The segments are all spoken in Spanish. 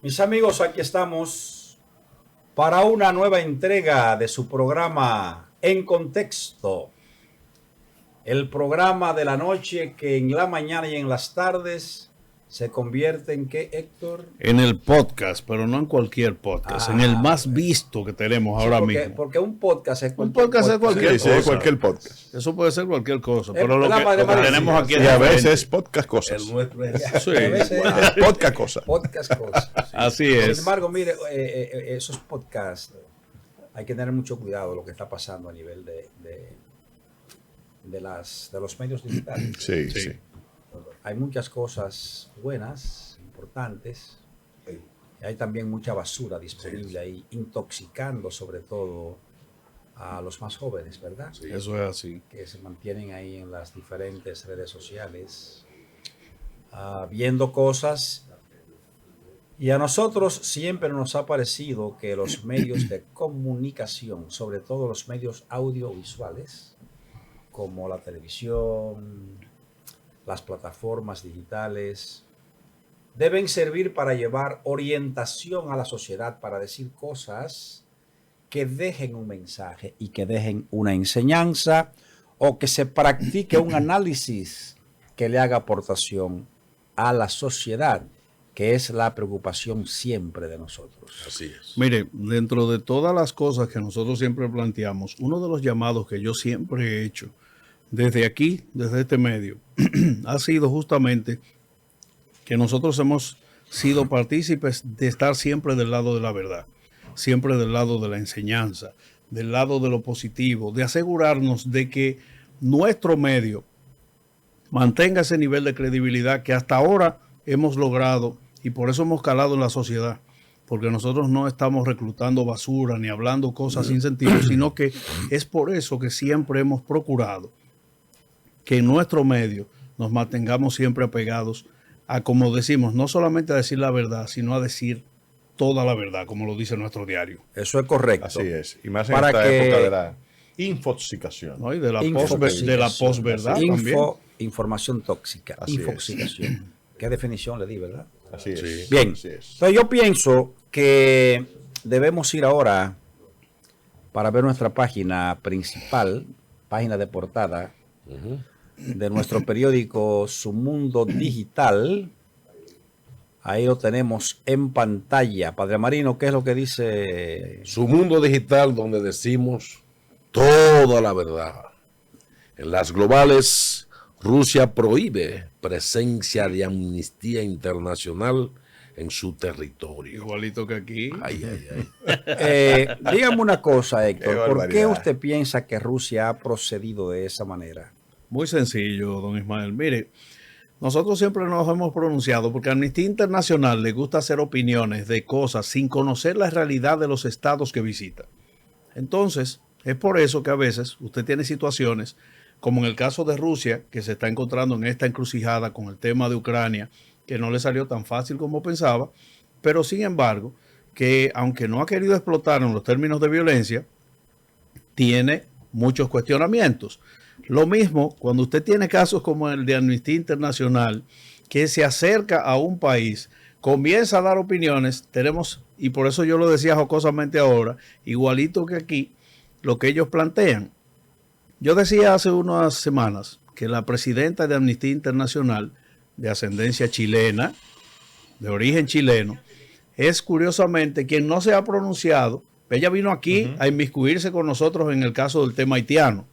Mis amigos, aquí estamos para una nueva entrega de su programa En Contexto. El programa de la noche que en la mañana y en las tardes se convierte en ¿qué, Héctor? En el podcast, pero no en cualquier podcast, en el más visto que tenemos ahora mismo. Porque un podcast es cualquier podcast. Es cualquier cosa. Sí, cualquier podcast. Eso puede ser cualquier cosa, pero lo que tenemos aquí es a veces podcast cosas. Sí. Podcast cosas. Podcast cosas. Sí. Así es. Sin embargo, mire, esos podcasts, hay que tener mucho cuidado lo que está pasando a nivel de los medios digitales. Sí. Hay muchas cosas buenas, importantes, y hay también mucha basura disponible ahí, intoxicando sobre todo a los más jóvenes, ¿verdad? Sí, eso es así. Que se mantienen ahí en las diferentes redes sociales, viendo cosas. Y a nosotros siempre nos ha parecido que los medios de comunicación, sobre todo los medios audiovisuales, como la televisión, las plataformas digitales, deben servir para llevar orientación a la sociedad, para decir cosas que dejen un mensaje y que dejen una enseñanza, o que se practique un análisis que le haga aportación a la sociedad, que es la preocupación siempre de nosotros. Así es. Mire, dentro de todas las cosas que nosotros siempre planteamos, uno de los llamados que yo siempre he hecho desde aquí, desde este medio, ha sido justamente que nosotros hemos sido partícipes de estar siempre del lado de la verdad, siempre del lado de la enseñanza, del lado de lo positivo, de asegurarnos de que nuestro medio mantenga ese nivel de credibilidad que hasta ahora hemos logrado, y por eso hemos calado en la sociedad, porque nosotros no estamos reclutando basura ni hablando cosas sin sentido, sino que es por eso que siempre hemos procurado que en nuestro medio nos mantengamos siempre apegados a, como decimos, no solamente a decir la verdad, sino a decir toda la verdad, como lo dice nuestro diario. Eso es correcto. Así es. Y más en esta época de la infoxicación. ¿No? Y de la posverdad también. Información tóxica. Así infoxicación. Es. ¿Qué definición le di, verdad? Así es. Sí. Bien. Así es. Entonces yo pienso que debemos ir ahora para ver nuestra página principal, página de portada, de nuestro periódico Su Mundo Digital. Ahí lo tenemos en pantalla. Padre Marino, ¿qué es lo que dice? Su Mundo Digital, donde decimos toda la verdad. En las globales, Rusia prohíbe presencia de Amnistía Internacional en su territorio. Igualito que aquí. Dígame una cosa, Héctor. ¿Por qué usted piensa que Rusia ha procedido de esa manera? Muy sencillo, don Ismael. Mire, nosotros siempre nos hemos pronunciado porque a Amnistía Internacional le gusta hacer opiniones de cosas sin conocer la realidad de los estados que visita. Entonces, es por eso que a veces usted tiene situaciones, como en el caso de Rusia, que se está encontrando en esta encrucijada con el tema de Ucrania, que no le salió tan fácil como pensaba, pero sin embargo, que aunque no ha querido explotar en los términos de violencia, tiene muchos cuestionamientos. Lo mismo cuando usted tiene casos como el de Amnistía Internacional, que se acerca a un país, comienza a dar opiniones, tenemos, y por eso yo lo decía jocosamente ahora, igualito que aquí, lo que ellos plantean. Yo decía hace unas semanas que la presidenta de Amnistía Internacional, de ascendencia chilena, de origen chileno, es curiosamente quien no se ha pronunciado. Ella vino aquí a inmiscuirse con nosotros en el caso del tema haitiano.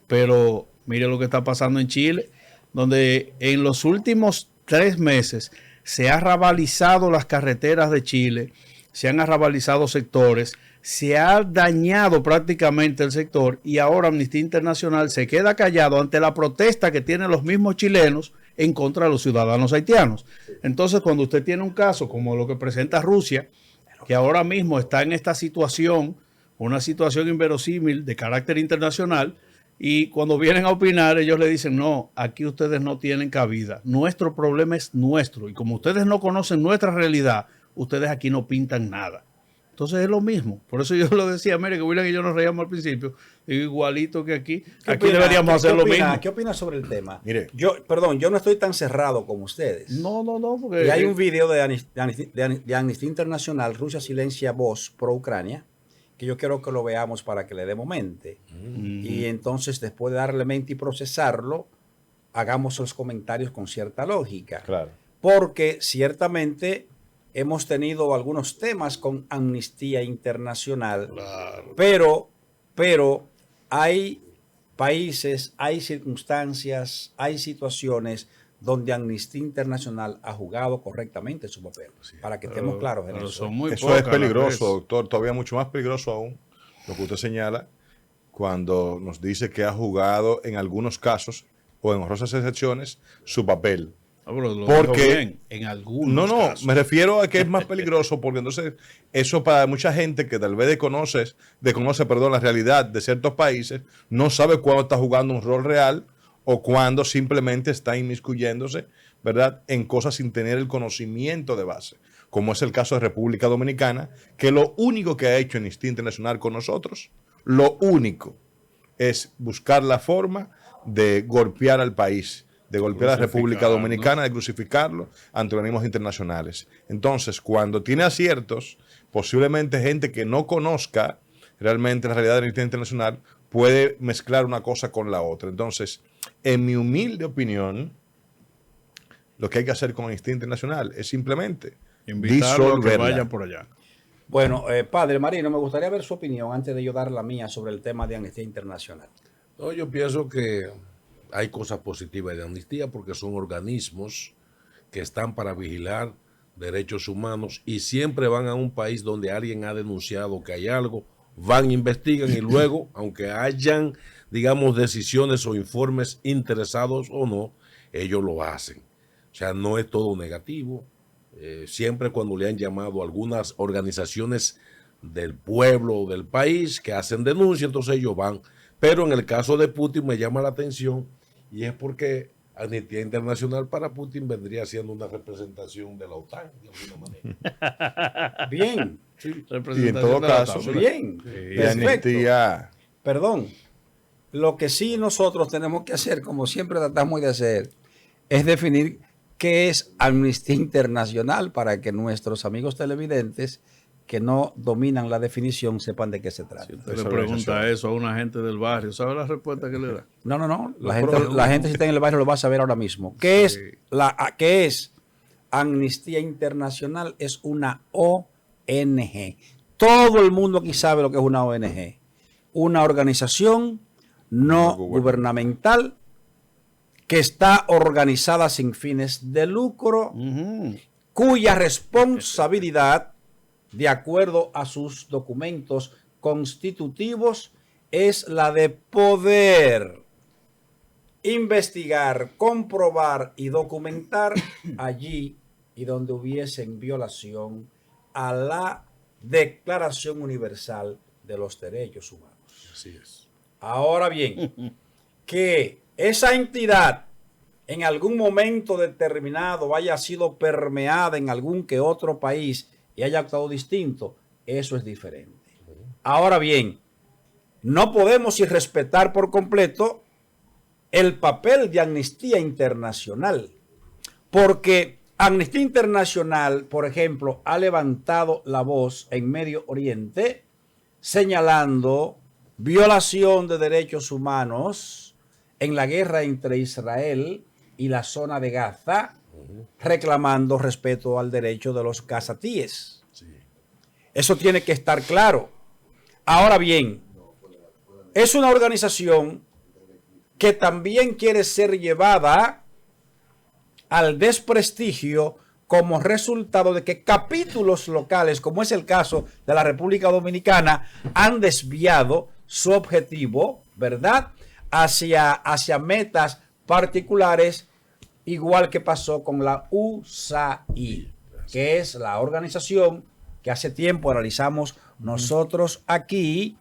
Pero mire lo que está pasando en Chile, donde en los últimos 3 meses se han rabalizado las carreteras de Chile, se han arrabalizado sectores, se ha dañado prácticamente el sector y ahora Amnistía Internacional se queda callado ante la protesta que tienen los mismos chilenos en contra de los ciudadanos haitianos. Entonces, cuando usted tiene un caso como lo que presenta Rusia, que ahora mismo está en esta situación, una situación inverosímil de carácter internacional, y cuando vienen a opinar, ellos le dicen, no, aquí ustedes no tienen cabida. Nuestro problema es nuestro. Y como ustedes no conocen nuestra realidad, ustedes aquí no pintan nada. Entonces es lo mismo. Por eso yo lo decía, mire, que William y yo nos reíamos al principio. Digo, igualito que aquí. Aquí deberíamos hacer lo mismo. ¿Qué opinas sobre el tema? Mire. Yo no estoy tan cerrado como ustedes. No, porque... Y hay un video de Amnistía Internacional, Rusia silencia voz pro Ucrania, que yo quiero que lo veamos para que le demos mente. Y entonces, después de darle mente y procesarlo, hagamos los comentarios con cierta lógica. Claro. Porque ciertamente hemos tenido algunos temas con Amnistía Internacional, Claro. pero hay países, hay circunstancias, hay situaciones donde Amnistía Internacional ha jugado correctamente su papel. Para que estemos claros en Pero eso. son muy Eso pocas es peligroso, las veces. doctor. Todavía mucho más peligroso aún lo que usted señala cuando nos dice que ha jugado en algunos casos o en honrosas excepciones su papel. Pero lo Porque- dijo bien, en algunos casos. Me refiero a que es más peligroso porque entonces eso para mucha gente que tal vez desconoce, la realidad de ciertos países, no sabe cuándo está jugando un rol real o cuándo simplemente está inmiscuyéndose, ¿verdad?, en cosas sin tener el conocimiento de base, como es el caso de República Dominicana, que lo único que ha hecho Amnistía Internacional con nosotros, lo único es buscar la forma de golpear al país, de golpear a la República Crucificarlo. Dominicana, de crucificarlo ante organismos internacionales. Entonces, cuando tiene aciertos, posiblemente gente que no conozca realmente la realidad de la Amnistía Internacional puede mezclar una cosa con la otra. Entonces, en mi humilde opinión, lo que hay que hacer con Amnistía Internacional es simplemente Invitarlo a que disolverla. vayan por allá. Bueno, padre Marino, me gustaría ver su opinión antes de yo dar la mía sobre el tema de Amnistía Internacional. No, yo pienso que hay cosas positivas de Amnistía porque son organismos que están para vigilar derechos humanos y siempre van a un país donde alguien ha denunciado que hay algo, van, investigan y luego, aunque hayan, digamos, decisiones o informes interesados o no, ellos lo hacen. O sea, no es todo negativo. Siempre cuando le han llamado a algunas organizaciones del pueblo o del país que hacen denuncia, entonces ellos van. Pero en el caso de Putin me llama la atención y es porque Amnistía Internacional para Putin vendría siendo una representación de la OTAN, de alguna manera. Bien, Y en todo caso, bien, de perfecto. amnistía, Perdón, lo que sí nosotros tenemos que hacer, como siempre tratamos de hacer, es definir qué es Amnistía Internacional para que nuestros amigos televidentes que no dominan la definición sepan de qué se trata. Si usted Esa le pregunta organización. eso a una gente del barrio, ¿sabe la respuesta que le da? No. La gente si está en el barrio lo va a saber ahora mismo. ¿Qué es Amnistía Internacional? Es una ONG. Todo el mundo aquí sabe lo que es una ONG. Una organización no gubernamental que está organizada sin fines de lucro, cuya responsabilidad, de acuerdo a sus documentos constitutivos, es la de poder investigar, comprobar y documentar allí y donde hubiesen violación a la Declaración Universal de los Derechos Humanos. Así es. Ahora bien, que esa entidad en algún momento determinado haya sido permeada en algún que otro país y haya actuado distinto, eso es diferente. Ahora bien, no podemos irrespetar por completo el papel de Amnistía Internacional, porque Amnistía Internacional, por ejemplo, ha levantado la voz en Medio Oriente señalando violación de derechos humanos en la guerra entre Israel y la zona de Gaza, reclamando respeto al derecho de los gazatíes. Sí. Eso tiene que estar claro. Ahora bien, es una organización que también quiere ser llevada al desprestigio como resultado de que capítulos locales, como es el caso de la República Dominicana, han desviado su objetivo, ¿verdad?, hacia metas particulares, igual que pasó con la USAID, que es la organización que hace tiempo analizamos nosotros aquí,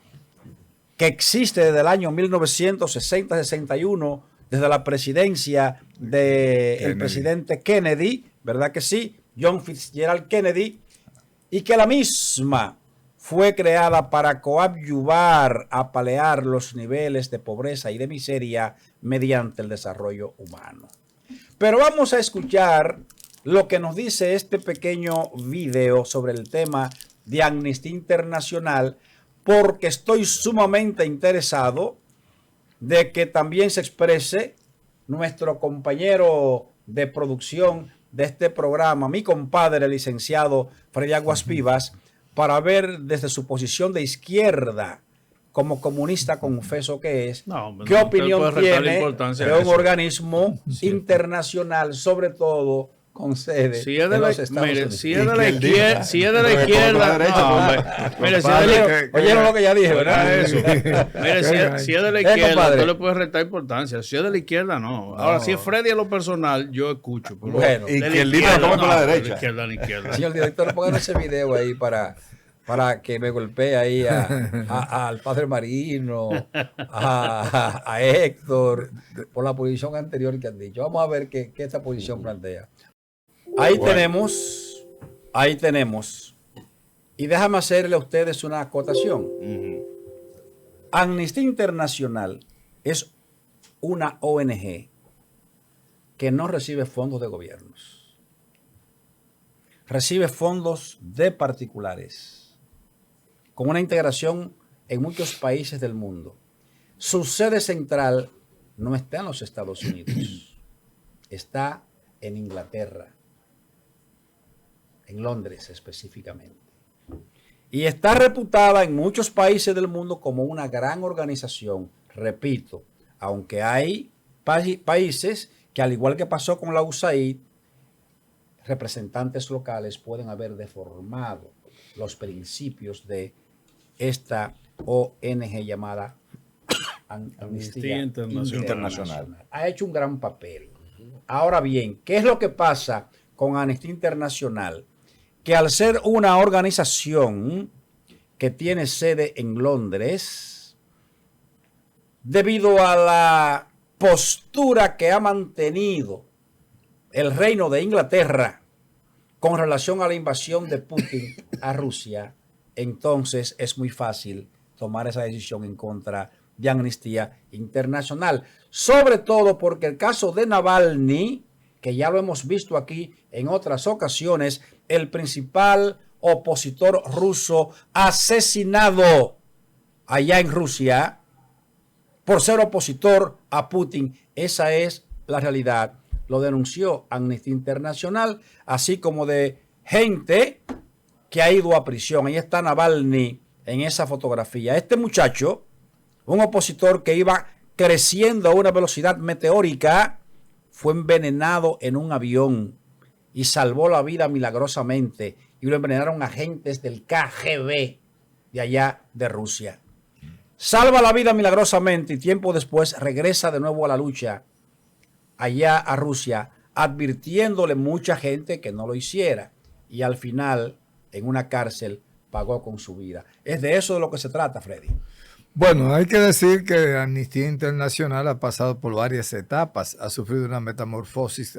que existe desde el año 1960-61, desde la presidencia del presidente Kennedy, ¿verdad que sí? John Fitzgerald Kennedy, y que la misma fue creada para coadyuvar a paliar los niveles de pobreza y de miseria mediante el desarrollo humano. Pero vamos a escuchar lo que nos dice este pequeño video sobre el tema de Amnistía Internacional, porque estoy sumamente interesado de que también se exprese nuestro compañero de producción de este programa, mi compadre, el licenciado Freddy Aguas Vivas, para ver desde su posición de izquierda, como comunista confeso que es, qué opinión tiene de un organismo internacional, sobre todo con sede si es de en la, los Estados mire, Unidos. si es de la izquierda, si es de la izquierda, mire, si es de la, oyeron lo que ya dije, ¿verdad? eso. Mire, si es de la izquierda, no le puedes restar importancia. Si es de la izquierda, no. Ahora, si es Freddy a lo personal, yo escucho. Pero bueno, y que el líder come con la derecha. La izquierda. Señor director, pongan ese video ahí para que me golpee ahí al padre Marino, a Héctor, por la posición anterior que han dicho. Vamos a ver qué esta posición plantea. Ahí tenemos. Y déjame hacerle a ustedes una acotación. Amnistía Internacional es una ONG que no recibe fondos de gobiernos. Recibe fondos de particulares, con una integración en muchos países del mundo. Su sede central no está en los Estados Unidos, está en Inglaterra, en Londres específicamente. Y está reputada en muchos países del mundo como una gran organización. Repito, aunque hay países que, al igual que pasó con la USAID, representantes locales pueden haber deformado los principios de esta ONG llamada Amnistía Internacional. Ha hecho un gran papel. Ahora bien, ¿qué es lo que pasa con Amnistía Internacional? Que al ser una organización que tiene sede en Londres, debido a la postura que ha mantenido el Reino de Inglaterra con relación a la invasión de Putin a Rusia, entonces es muy fácil tomar esa decisión en contra de Amnistía Internacional. Sobre todo porque el caso de Navalny, que ya lo hemos visto aquí en otras ocasiones, el principal opositor ruso asesinado allá en Rusia por ser opositor a Putin. Esa es la realidad. Lo denunció Amnistía Internacional, así como de gente que ha ido a prisión. Ahí está Navalny en esa fotografía. Este muchacho, un opositor que iba creciendo a una velocidad meteórica, fue envenenado en un avión y salvó la vida milagrosamente. Y lo envenenaron agentes del KGB de allá de Rusia. Salva la vida milagrosamente y tiempo después regresa de nuevo a la lucha allá a Rusia, advirtiéndole mucha gente que no lo hiciera. Y al final, en una cárcel, pagó con su vida. Es de eso de lo que se trata, Freddy. Bueno, hay que decir que Amnistía Internacional ha pasado por varias etapas, ha sufrido una metamorfosis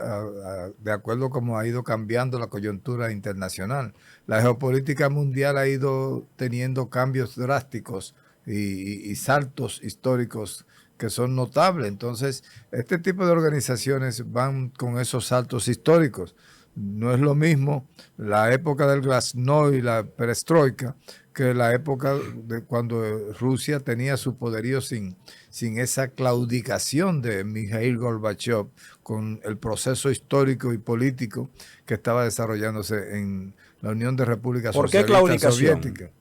de acuerdo a cómo ha ido cambiando la coyuntura internacional. La geopolítica mundial ha ido teniendo cambios drásticos y saltos históricos que son notables. Entonces, este tipo de organizaciones van con esos saltos históricos. No es lo mismo la época del Glasnost y la perestroika que la época de cuando Rusia tenía su poderío sin esa claudicación de Mikhail Gorbachev con el proceso histórico y político que estaba desarrollándose en la Unión de Repúblicas Socialistas Soviéticas.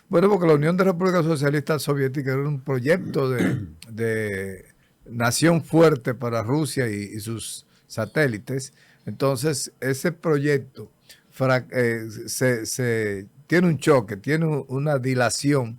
Bueno, porque la Unión de Repúblicas Socialistas Soviéticas era un proyecto de nación fuerte para Rusia y sus satélites. Entonces, ese proyecto tiene un choque, tiene una dilación.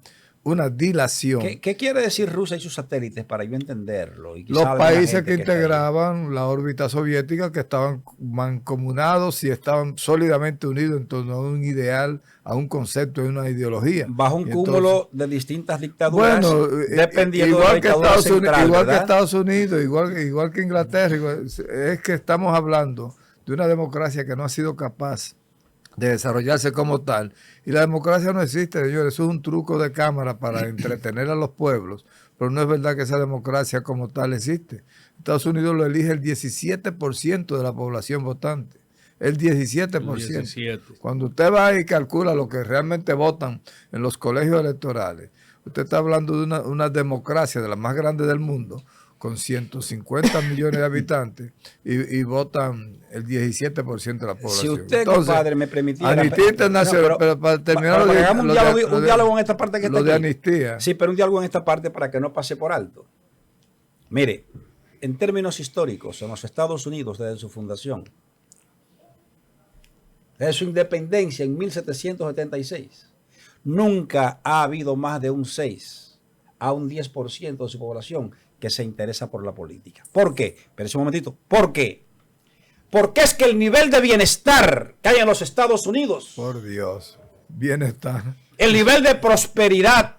¿Qué quiere decir Rusia y sus satélites para yo entenderlo? Y los países que integraban la órbita soviética, que estaban mancomunados y estaban sólidamente unidos en torno a un ideal, a un concepto y una ideología. Bajo un cúmulo de distintas dictaduras, bueno, dependiendo igual de la dictadura central, igual que Estados Unidos, igual que Inglaterra, es que estamos hablando de una democracia que no ha sido capaz de desarrollarse como tal. Y la democracia no existe, señores, eso es un truco de cámara para entretener a los pueblos, pero no es verdad que esa democracia como tal existe. Estados Unidos lo elige el 17% de la población votante. El 17%. El 17. Cuando usted va y calcula lo que realmente votan en los colegios electorales, usted está hablando de una democracia de las más grandes del mundo, con 150 millones de habitantes, y votan el 17% de la población. Si usted, entonces, compadre, me permitiera... Amnistía Internacional, No, pero para terminar para que hagamos un diálogo en esta parte que lo está de aquí. amnistía. Sí, pero un diálogo en esta parte para que no pase por alto. Mire, en términos históricos, en los Estados Unidos, desde su fundación, desde su independencia en 1776, nunca ha habido más de un 6 a un 10% de su población que se interesa por la política. ¿Por qué? Espérese un momentito. ¿Por qué? Porque es que el nivel de bienestar que hay en los Estados Unidos, Por Dios, bienestar. el nivel de prosperidad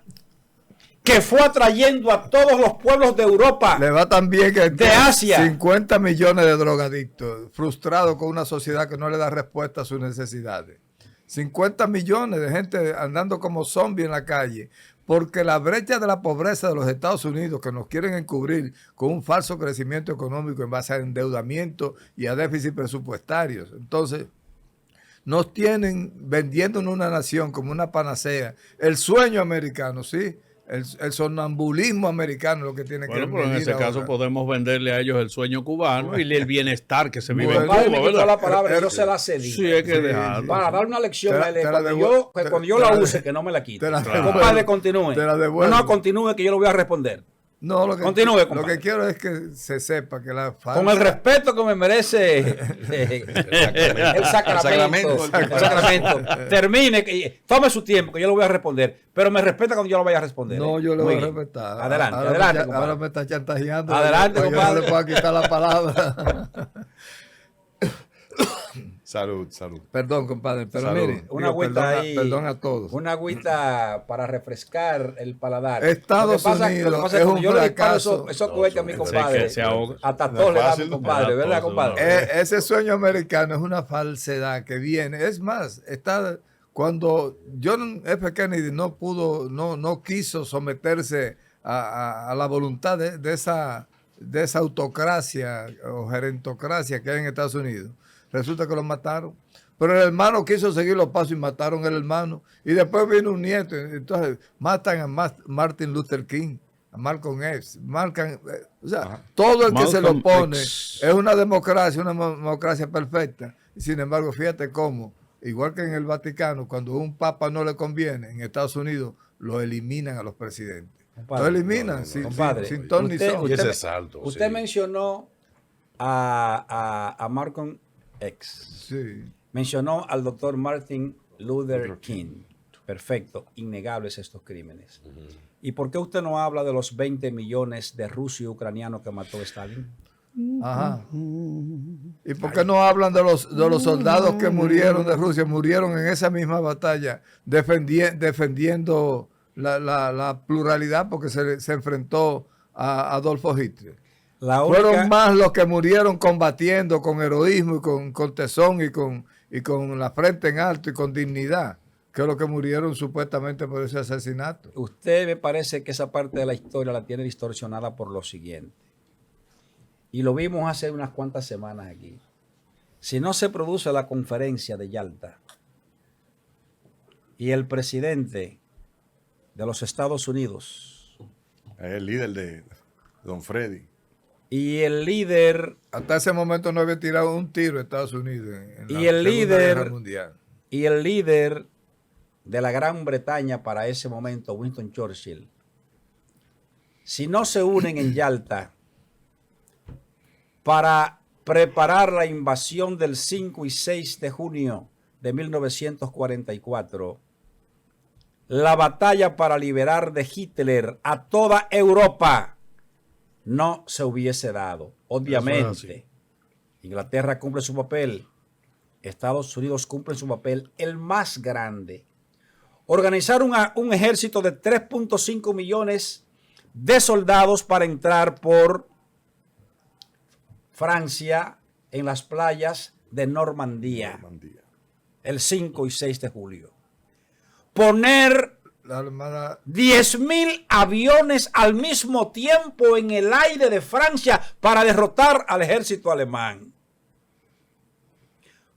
que fue atrayendo a todos los pueblos de Europa, Le va tan bien que de Asia, 50 millones de drogadictos, frustrados con una sociedad que no le da respuesta a sus necesidades. 50 millones de gente andando como zombies en la calle, porque la brecha de la pobreza de los Estados Unidos, que nos quieren encubrir con un falso crecimiento económico en base a endeudamiento y a déficit presupuestarios. Entonces, nos tienen vendiéndonos una nación como una panacea. El sueño americano, ¿sí? El sonambulismo americano es lo que tiene Bueno, que pero en medir ese caso ahora. podemos venderle a ellos el sueño cubano y el bienestar que se vive en Bueno, compadre, Cuba, me quitó ¿verdad? la palabra, yo se la cedí. Sí, hay que dejarlo. Para dar una lección Te la- a él, te la cuando devuelvo- cuando yo te la la- use, que no me la quite. te la devuelvo. Compadre, continúe. Te la devuelvo. No, continúe, que yo lo voy a responder. No, lo que, Continúe, lo compadre. que quiero es que se sepa que la falsa, Con el respeto que me merece el sacramento. El sacramento. Termine, tome su tiempo, que yo lo voy a responder. Pero me respeta cuando yo lo vaya a responder. No, yo le Muy voy a bien. respetar. Adelante, Ahora adelante, me, compadre. ahora me está chantajeando. Adelante, para que no compadre. le pueda quitar la palabra. Salud, salud. Perdón, compadre, pero Salud. mire, Una digo, agüita perdón, ahí. perdón a todos. Una agüita para refrescar el paladar. Estados Lo que pasa Unidos es es que un yo le disparo fracaso. esos cohetes a mi Sí, compadre. que se ahoga. Hasta No todo es le da a fácil, mi ¿no? compadre, Me da ¿verdad, tos, compadre? Ese sueño americano es una falsedad que viene. Es más, está cuando John F. Kennedy no quiso someterse a la voluntad de esa autocracia o gerentocracia que hay en Estados Unidos. Resulta que lo mataron. Pero el hermano quiso seguir los pasos y mataron al hermano. Y después vino un nieto. Entonces matan a Martin Luther King, a Malcolm X. O sea, todo el que se lo Malcolm opone X. es una democracia perfecta. Y sin embargo, fíjate cómo, igual que en el Vaticano, cuando un papa no le conviene, en Estados Unidos lo eliminan a los presidentes. Compadre, Lo eliminan compadre, sin ton ni son. Y ese salto. Usted sí. mencionó a Malcolm X. Sí. Mencionó al doctor Martin Luther King. Perfecto, innegables estos crímenes. ¿Y por qué usted no habla de los 20 millones de rusos y ucranianos que mató Stalin? Ajá. ¿Y por qué no hablan de los soldados que murieron de Rusia? Murieron en esa misma batalla defendiendo la pluralidad porque se enfrentó a Adolfo Hitler. Fueron más los que murieron combatiendo con heroísmo y con tesón y con la frente en alto y con dignidad que los que murieron supuestamente por ese asesinato. Usted me parece que esa parte de la historia la tiene distorsionada por lo siguiente. Y lo vimos hace unas cuantas semanas aquí. Si no se produce la conferencia de Yalta y el presidente de los Estados Unidos Es el líder de Don Freddy. y el líder Hasta ese momento no había tirado un tiro a Estados Unidos en la Y el Segunda líder- Guerra Mundial. y el líder de la Gran Bretaña para ese momento, Winston Churchill, si no se unen en Yalta para preparar la invasión del 5 y 6 de junio de 1944, la batalla para liberar de Hitler a toda Europa no se hubiese dado. Obviamente, Inglaterra cumple su papel, Estados Unidos cumple su papel, el más grande. Organizar un ejército de 3.5 millones de soldados para entrar por Francia en las playas de Normandía. el 5 y 6 de julio. Poner La Armada 10.000 aviones al mismo tiempo en el aire de Francia para derrotar al ejército alemán.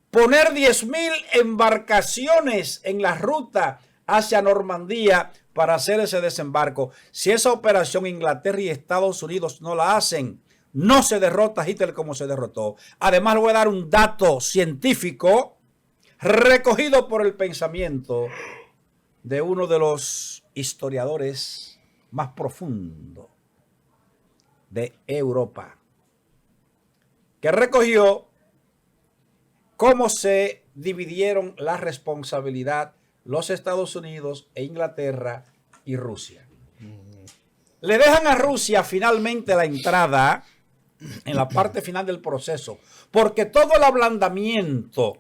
Poner 10.000 embarcaciones en la ruta hacia Normandía para hacer ese desembarco. Si esa operación Inglaterra y Estados Unidos no la hacen, no se derrota a Hitler como se derrotó. Además, le voy a dar un dato científico recogido por el pensamiento de uno de los historiadores más profundos de Europa, que recogió cómo se dividieron la responsabilidad los Estados Unidos e Inglaterra y Rusia. Le dejan a Rusia finalmente la entrada en la parte final del proceso, porque todo el ablandamiento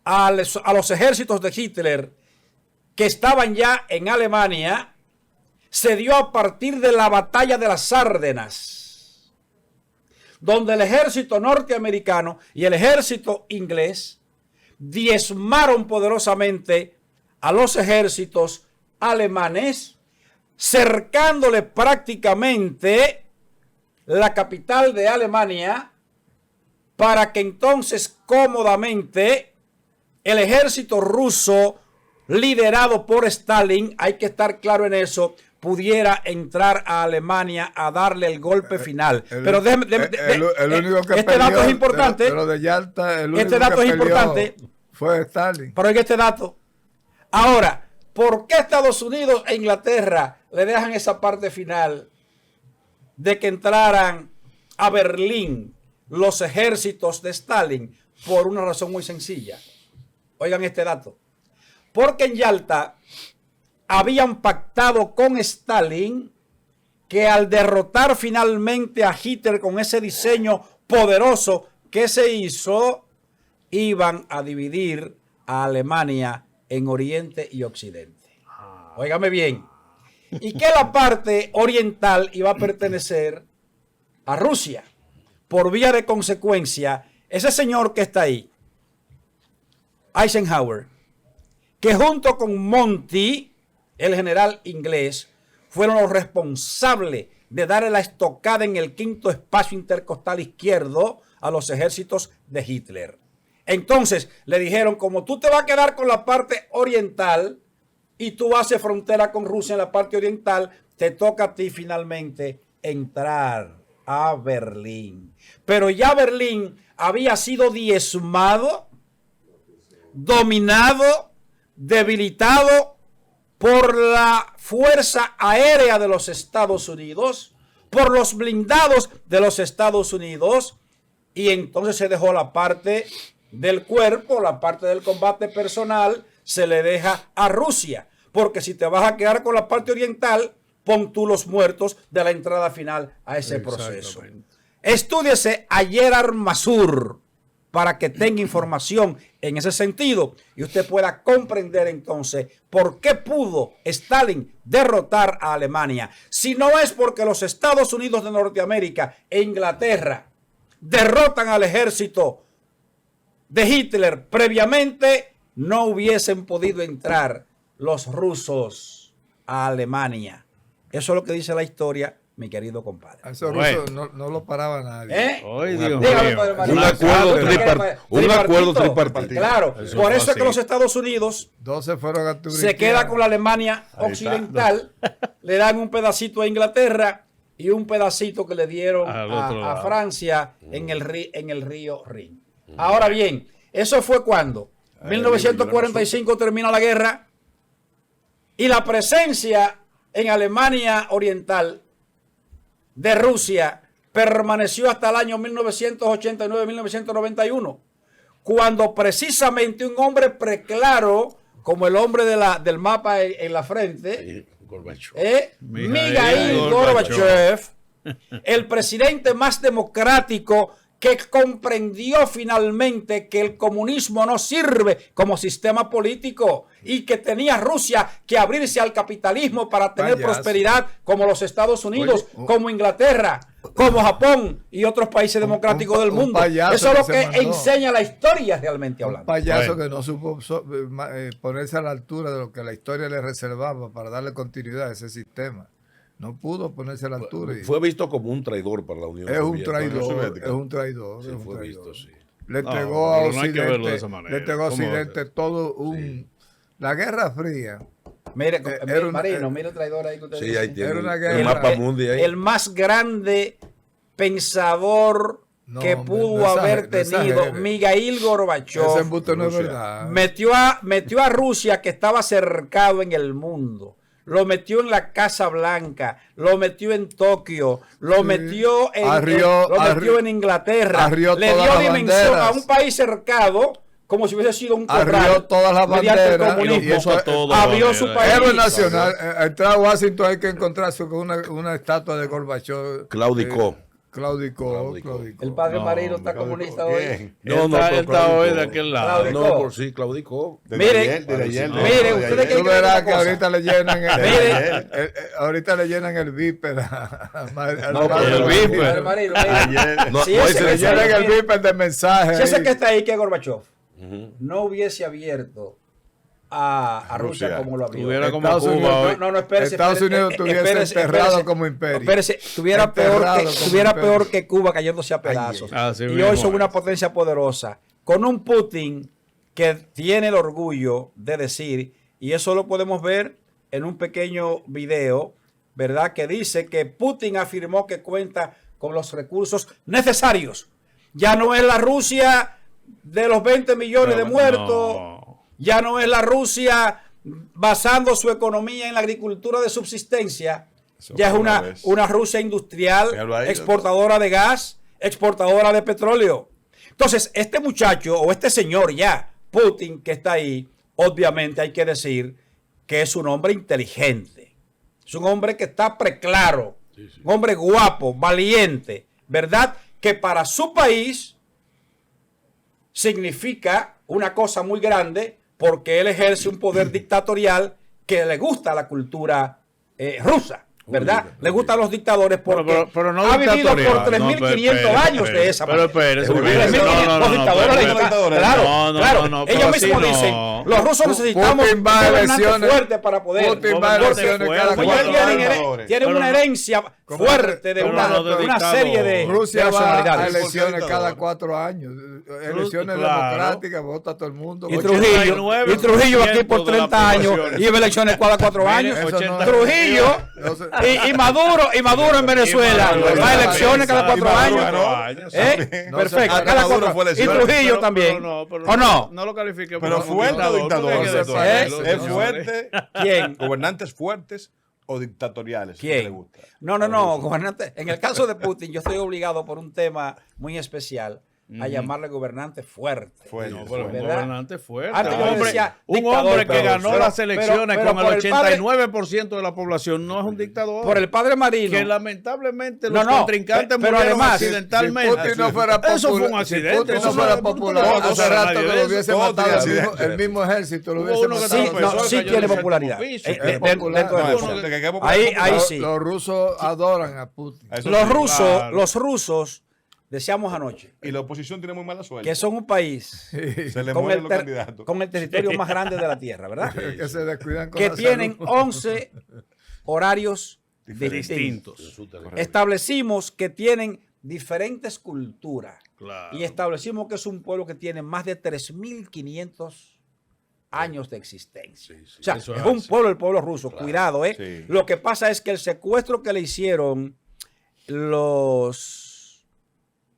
a los ejércitos de Hitler que estaban ya en Alemania se dio a partir de la batalla de las Ardenas, donde el ejército norteamericano y el ejército inglés diezmaron poderosamente a los ejércitos alemanes, cercándole prácticamente la capital de Alemania, para que entonces cómodamente el ejército ruso, liderado por Stalin, hay que estar claro en eso, pudiera entrar a Alemania a darle el golpe final. Pero el único que este dato es importante. Pero de Yalta, el único este dato que es importante. Fue Stalin. Pero oiga este dato. Ahora, ¿por qué Estados Unidos e Inglaterra le dejan esa parte final de que entraran a Berlín los ejércitos de Stalin? Por una razón muy sencilla. Oigan este dato. Porque en Yalta habían pactado con Stalin que al derrotar finalmente a Hitler con ese diseño poderoso que se hizo, iban a dividir a Alemania en Oriente y Occidente. Óigame bien. Y que la parte oriental iba a pertenecer a Rusia. Por vía de consecuencia, ese señor que está ahí, Eisenhower, que junto con Monty, el general inglés, fueron los responsables de darle la estocada en el quinto espacio intercostal izquierdo a los ejércitos de Hitler. Entonces le dijeron, como tú te vas a quedar con la parte oriental y tú haces frontera con Rusia en la parte oriental, te toca a ti finalmente entrar a Berlín. Pero ya Berlín había sido diezmado, dominado, debilitado por la fuerza aérea de los Estados Unidos, por los blindados de los Estados Unidos, y entonces se dejó la parte del cuerpo, la parte del combate personal, se le deja a Rusia, porque si te vas a quedar con la parte oriental, pon tú los muertos de la entrada final a ese proceso. Estúdiese a Gerard Masur para que tenga información en ese sentido y usted pueda comprender entonces por qué pudo Stalin derrotar a Alemania. Si no es porque los Estados Unidos de Norteamérica e Inglaterra derrotan al ejército de Hitler previamente, no hubiesen podido entrar los rusos a Alemania. Eso es lo que dice la historia, mi querido compadre. A esos rusos no lo paraba nadie. Ay, Dios Dígame, mío. padre Mario. Un acuerdo tripartito. Claro, Eso por fue eso es que así. los Estados Unidos 12 fueron a Turquía. se queda con la Alemania Ahí está. occidental, le dan un pedacito a Inglaterra y un pedacito que le dieron Al otro a lado. Francia en el río Rin. Ahora bien, eso fue cuando 1945 termina la guerra y la presencia en Alemania Oriental de Rusia permaneció hasta el año 1989-1991, cuando precisamente un hombre preclaro, como el hombre del mapa en la frente, Mikhail Gorbachev, el presidente más democrático que comprendió finalmente que el comunismo no sirve como sistema político y que tenía Rusia que abrirse al capitalismo para tener Payaso. prosperidad como los Estados Unidos, Oye, como Inglaterra. como Japón y otros países democráticos del mundo. Eso es lo que enseña la historia realmente hablando. Un payaso que no supo ponerse a la altura de lo que la historia le reservaba para darle continuidad a ese sistema. No pudo ponerse a la altura. Fue visto como un traidor para la Unión Es un Soviética. traidor, es un traidor. Sí, es un fue traidor. visto, sí. Le entregó a pero no hay que verlo de Occidente, esa manera. le entregó a ¿Cómo va a Occidente ser? todo un... La Guerra Fría. Mire, Era una- Marino, mire el traidor ahí que usted Sí, dice. ahí tiene Era una el guerra. mapa mundi ahí. El más grande pensador No, que hombre, pudo no haber exagere, no tenido exagere. Mikhail Ese Gorbachev. embuste no es Rusia. verdad. Metió a Rusia, que estaba cercado en el mundo. Lo metió en la Casa Blanca, lo metió en Tokio, lo Sí. metió en, Arrió en Inglaterra. arrió Le todas dio las dimensión banderas. a un país cercado como si hubiese sido un Arrió corral todas las mediante el banderas. comunismo. Y lo puso a todo Abrió de su manera. país. Héroe nacional. Entrar a Washington hay que encontrarse con una estatua de Gorbachev. Claudicó. Claudicó. El padre No, Marino está hombre. comunista hoy. Bien. No, no, Él pero está hoy de claudicó. aquel lado. Claudicó. No, por sí, claudicó. Desde Mire, ayer, desde ayer, mire, desde ustedes ayer. que- Tú verás una que cosa. ahorita le llenan Mire. ahorita le llenan el viper al No, padre pero el Marino. viper. Padre Marino, mira. Ayer. No, Si no, ese ese que Le le está llenan ahí- el viper de mensajes. Si ese ahí. que está ahí, que es Gorbachev, no hubiese abierto a Rusia Rusia. como lo abrió. Tuviera como Estados Cuba Unidos- hoy. No, espérese. Estados espérese, Unidos estuviese espérese, enterrado espérese. como imperio. Espérese, estuviera Enterrado como peor imperio. que Cuba cayéndose a pedazos. Así Y mismo hoy son es. una potencia poderosa. Con un Putin que tiene el orgullo de decir, y eso lo podemos ver en un pequeño video, ¿verdad? Que dice que Putin afirmó que cuenta con los recursos necesarios. Ya no es la Rusia de los 20 millones de muertos. No. Ya no es la Rusia basando su economía en la agricultura de subsistencia. Eso Ya es fue una una, vez. una Rusia industrial, Míralo ahí, exportadora de gas, exportadora de petróleo. Entonces, este muchacho o este señor ya, Putin, que está ahí, obviamente hay que decir que es un hombre inteligente. Es un hombre que está preclaro, un hombre guapo, valiente, ¿verdad? Que para su país significa una cosa muy grande porque él ejerce un poder dictatorial que le gusta la cultura rusa, ¿verdad? Le gustan los dictadores porque Pero no ha vivido por dictatorial. 3.500 años de esa Pero manera. espérese, Pero espérese. espérese. No, no, Los no, dictadores le espérese. dictan- claro, No, no, claro. no, pero Ellos así mismos no. dicen, los rusos necesitamos Putin va a gobernantes elecciones. fuertes para poder. Putin va a Gobernantes elecciones cada fuertes. Porque cuatro tienen, años. tienen Pero una no- herencia ¿Cómo? fuerte de Pero una, no de una dictador. serie de Rusia va a personalidades. elecciones cada 4 años. Elecciones Claro. democráticas, vota todo el mundo. Y 89% Trujillo aquí por de la 30 años población. y elecciones cada 4 años. Mire, Eso no 80. es- Trujillo No sé. y Maduro en Venezuela. Maduro, Va a elecciones cada 4 Maduro años. ganó. ¿Eh? No, Perfecto. hasta Cada Maduro 4 fue y elección. Trujillo también. ¿O no? No lo califique Pero como fuerte o dictador. Tú tienes que ¿Eh? decirlo, Es señores. fuerte. ¿Quién? Gobernantes fuertes o dictatoriales. ¿Qué le ¿Quién? gusta? No, gobernante. En el caso de Putin, yo estoy obligado por un tema muy especial a llamarle gobernante fuerte. Fuerte. No, pero un ¿Verdad? gobernante fuerte. Antes yo Hombre, decía un dictador, hombre que pero- ganó pero- las elecciones pero con el por el padre- 89% de la población no es un dictador. Por el padre Marino. que lamentablemente No, los no, contrincantes pero murieron además, accidentalmente. Si Putin no fuera Eso fue un popular, accidente. si Putin eso no fuera tú no popular, le vas a hace acusar a rato nadie que de lo eso. hubiese Todo matado tiene el mismo ejército, lo Hubo hubiese uno que matado. Sí, estaba no, preso, sí cayó tiene en el popularidad. séptimo piso. Es popular. Dentro de No, eso. es que hay Ahí Los- sí. Los rusos adoran a Putin. Eso Los sí. rusos, claro. decíamos anoche, Y la oposición tiene muy mala suerte. que son un país Se le con mueren el, los ter- candidatos. con el territorio más grande de la Tierra, ¿verdad? Que se descuidan con Que la tienen salud. 11 horarios Distintos. distintos. Establecimos que tienen diferentes culturas Claro. y establecimos que es un pueblo que tiene más de 3.500 años de existencia. O sea, Eso es es un así. pueblo, el pueblo ruso. Cuidado, ¿eh? Sí. Lo que pasa es que el secuestro que le hicieron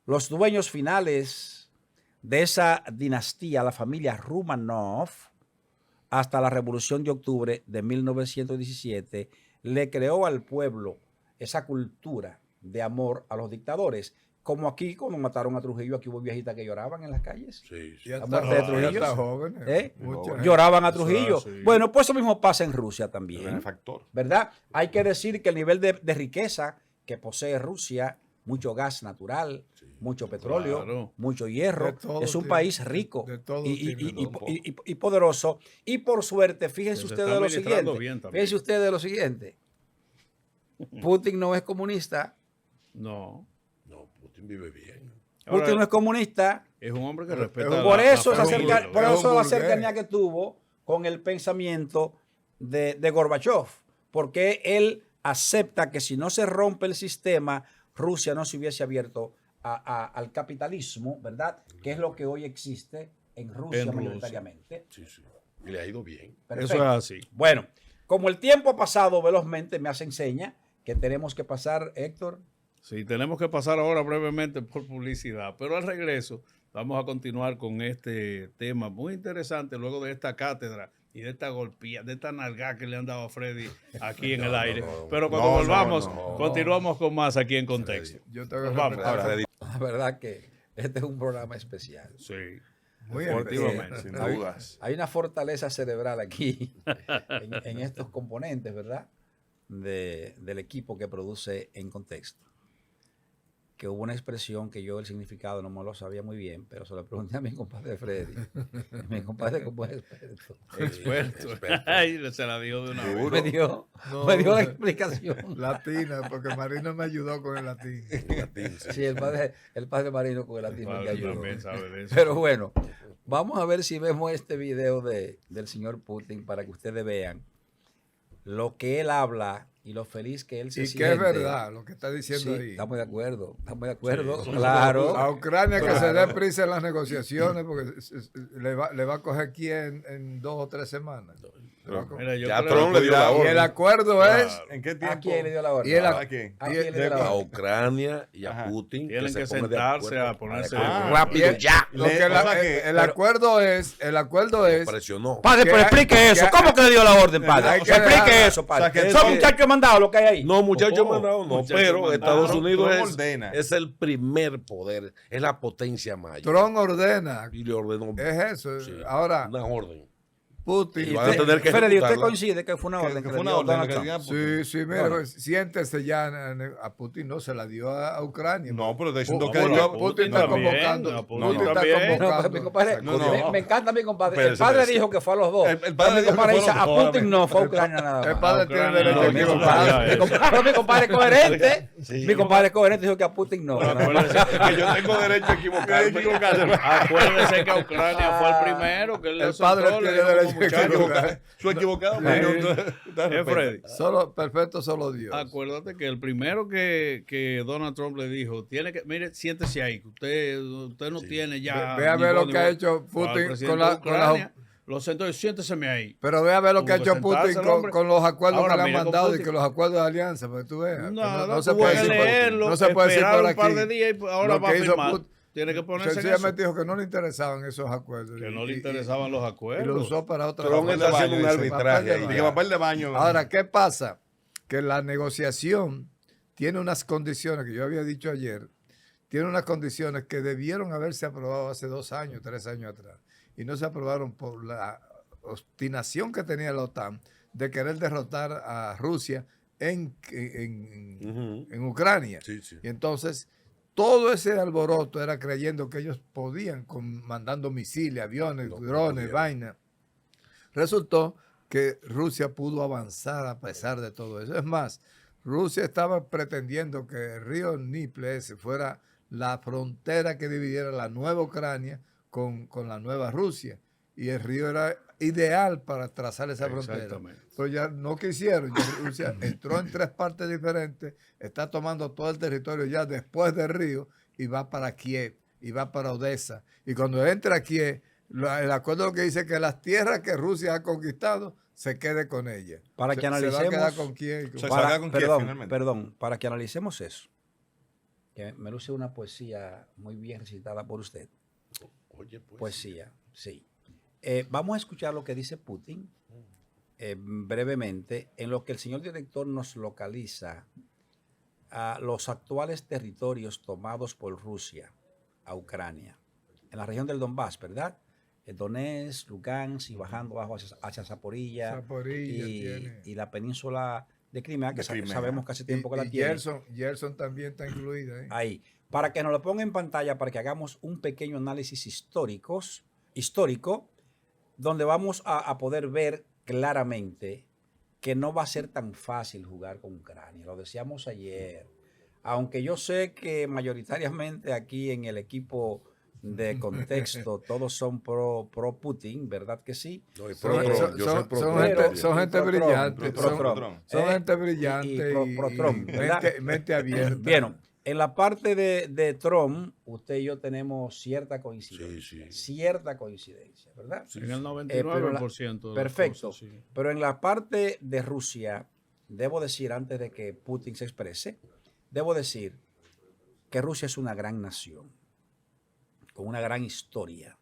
los dueños finales de esa dinastía, la familia Romanov, hasta la Revolución de Octubre de 1917, le creó al pueblo esa cultura de amor a los dictadores. Como aquí, cuando mataron a Trujillo, aquí hubo viejitas que lloraban en las calles. Sí, sí. Ya La está, muerte de ya Trujillo. está jóvenes. ¿Eh? Mucha gente. Lloraban a Eso Trujillo. es así. Bueno, pues eso mismo pasa en Rusia El también. benefactor. ¿Verdad? Hay que decir que el nivel de riqueza que posee Rusia, mucho gas natural, mucho petróleo, Claro. mucho hierro, De todo es un tiene, país rico de todo y, tiene, y- un poco. y poderoso. Y por suerte, fíjense Que se ustedes está de lo administrando siguiente. bien también. Fíjense ustedes de lo siguiente. Putin no es comunista, No. No, Putin vive bien. Putin Ahora, no es comunista. es un hombre que respeta. Por eso, la familia, por es un eso la burgués. cercanía que tuvo con el pensamiento de Gorbachev, porque él acepta que si no se rompe el sistema, Rusia no se hubiese abierto al capitalismo, ¿verdad? Que es lo que hoy existe en Rusia En Rusia. mayoritariamente. Sí, sí. Y le ha ido bien. Perfecto. Eso es así. Bueno, como el tiempo ha pasado velozmente, me hace enseña que tenemos que pasar, Héctor. Sí, tenemos que pasar ahora brevemente por publicidad, pero al regreso vamos a continuar con este tema muy interesante luego de esta cátedra y de esta golpía, de esta nalgada que le han dado a Freddy aquí en el aire. Pero cuando volvamos, continuamos con más aquí en Contexto. Yo tengo Nos que vamos. respetar- Ahora, La verdad que este es un programa especial. Sí, Muy deportivamente. sin Hay- dudas. Hay una fortaleza cerebral aquí en estos componentes, ¿verdad? Del equipo que produce En Contexto. Que hubo una expresión que yo el significado no me lo sabía muy bien, pero se lo pregunté a mi compadre Freddy. Mi compadre como es experto. Experto. Experto. Ay, se la dio de una vez. No, Me dio la explicación. Latina, porque Marino me ayudó con el latín. Latín, sí. Sí, el padre Marino con el latín me Padre ayudó. también sabe de eso. Pero bueno, vamos a ver si vemos este video del señor Putin para que ustedes vean lo que él habla y lo feliz que él se Y siente. que es verdad lo que está diciendo Sí, ahí. estamos de acuerdo, claro. A Ucrania que se dé prisa en las negociaciones porque le va a coger aquí en 2 o 3 semanas. Le va a coger. Mira, yo Ya creo- Trump le dio la Y el orden acuerdo Claro. es ¿En qué ¿A tiempo? quién le dio la orden? Y él- ¿A quién? ¿A quién le dio la a orden? Ucrania y a Ajá. Putin. Tienen que se pongan de sentarse acuerdo a ponerse para de que- acuerdo. rápido ya. lo que o sea que- el acuerdo es Presionó. Padre, pero que- explique eso. que- ¿Cómo que le dio la orden, padre? hay que Explique dejar- eso, padre. o sea, que Son todo- muchachos mandados lo que hay ahí. No, muchachos Oh, mandados no, muchachos pero mandados. Estados Trump Unidos ordena. es el primer poder, es la potencia mayor. Trump ordena. Y le ordenó Es eso. sí, Ahora, una orden. Putin. Y van a tener que Freddy, ¿usted ejecutarla. coincide que fue una orden Que que fue le una dio orden Donald que le Trump? dio a Putin. Sí, sí, mira, pues, siéntese ya. A Putin no se la dio a Ucrania. No, pero está diciendo que Bueno, dio a a Putin está también, convocando. a Putin Putin está también. No, convocando. mi compadre, No, no. Me encanta mi compadre. Espérese, El padre espérese. dijo que fue a los dos. El padre Pero mi dijo que compadre fueron dice, a los dos, Putin no, fue a Ucrania nada El más. padre tiene Ucrania, derecho a no, Mi equivocarse. compadre, pero mi compadre coherente. Mi compadre coherente dijo que a Putin no. Acuérdese que yo tengo derecho a equivocarme. Acuérdese que Ucrania fue el primero que le El padre soltó, le tiene dijo como derecho a muchacho. equivocarse. Su equivocado. pero Freddy, Solo, perfecto, solo Dios. acuérdate que el primero que Donald Trump le dijo, tiene que, mire, siéntese ahí, que usted no tiene ya. Ve a ver ni lo voz que ha ni voz. hecho Al Putin presidente con la- de Ucrania, lo sentó y siénteseme ahí. Pero ve a ver lo que ha Tuvo que hecho Putin sentarse el hombre. con los acuerdos Ahora, que le han mire, con mandado y Putin. que los acuerdos de alianza, para que tú veas. que No se tuvo puede que decir por- leerlo, no se puede decir esperar por un par aquí. de días y ahora Lo va a que hizo firmar. Putin- Tiene que ponerse en eso. Sencillamente dijo que no le interesaban esos acuerdos. Que no le Y- interesaban los y lo acuerdos. usó para otra Trump está haciendo un arbitraje ahí. Dije, papel de baño. Ahora, ¿qué pasa? Que la negociación tiene unas condiciones que yo había dicho ayer, tiene unas condiciones que debieron haberse aprobado hace 2 años, 3 años atrás, y no se aprobaron por la obstinación que tenía la OTAN de querer derrotar a Rusia en Ucrania. Sí, sí. Y entonces, todo ese alboroto era creyendo que ellos podían, mandando misiles, aviones, No, drones, pudieron. vainas. Resultó que Rusia pudo avanzar a pesar de todo eso. Es más, Rusia estaba pretendiendo que el río Dnieper ese fuera la frontera que dividiera la nueva Ucrania con la nueva Rusia. Y el río era ideal para trazar esa frontera. Exactamente. Pero ya no quisieron. Ya Rusia entró en 3 partes diferentes, está tomando todo el territorio ya después del río y va para Kiev y va para Odessa. Y cuando entra a Kiev, el acuerdo que dice que las tierras que Rusia ha conquistado se quede con ellas. Para que Se va a analicemos- quedar con Kiev. y con- Se va a quedar con Kiev, perdón, finalmente. perdón, para que analicemos eso, que me luce una poesía muy bien recitada por usted. Oye, pues. Poesía, sí. Vamos a escuchar lo que dice Putin brevemente, en lo que el señor director nos localiza a los actuales territorios tomados por Rusia a Ucrania, en la región del Donbass, ¿verdad? Donetsk, Lugansk y bajando bajo hacia Zaporilla Zaporilla tiene. y la península de Crimea, que De Crimea. sabemos que hace tiempo que la y tiene. Gerson también está incluida. ¿eh? Ahí, para que nos lo ponga en pantalla, para que hagamos un pequeño análisis histórico, donde vamos a poder ver claramente que no va a ser tan fácil jugar con Ucrania. Lo decíamos ayer. aunque yo sé que mayoritariamente aquí en el equipo de contexto todos son pro Putin, ¿verdad que sí? No, y Son, pro Trump, son- yo soy son- pro son Trump gente, también. son gente Pro Trump, brillante. pro Son, Trump. son gente Y brillante pro Trump, ¿verdad? mente abierta. Bien, en la parte de Trump, usted y yo tenemos cierta coincidencia. Sí, sí. Cierta coincidencia, ¿verdad? En el pero 99% de las perfecto. cosas, sí. Pero en la parte de Rusia, debo decir, antes de que Putin se exprese, debo decir que Rusia es una gran nación, con una gran historia.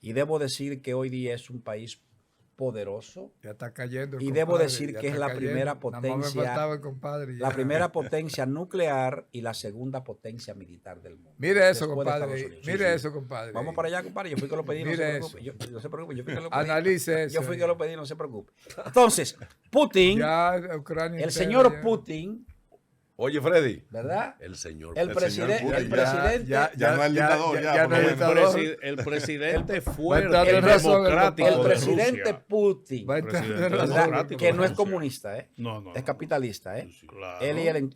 Y debo decir que hoy día es un país poderoso. Ya está cayendo el Y debo compadre, decir ya que es está la cayendo. primera Nada más potencia, me faltaba el compadre, ya. la primera potencia nuclear y la segunda potencia militar del mundo. Mire eso, después de compadre. Estados Unidos. Mire eso, compadre. Vamos para allá, compadre. Yo fui que lo pedí, no se Mire preocupe. No se preocupe, yo fui que lo pedí. Analice eso. Yo fui que lo pedí, no se preocupe. Entonces, Putin, Ya Ucrania el entera, señor ya. Putin, Oye, Freddy, ¿verdad? el señor. El presidente, Putin, el presidente, Ya no es dictador, ya, no es por lo menos. dictador. El presidente fuerte, Va a tener razón, democrático el de presidente Rusia. Putin, Va a entrar Presidente en razón. ¿verdad? democrático Que de no es Rusia. comunista, ¿eh? No. Es capitalista, ¿eh? Claro.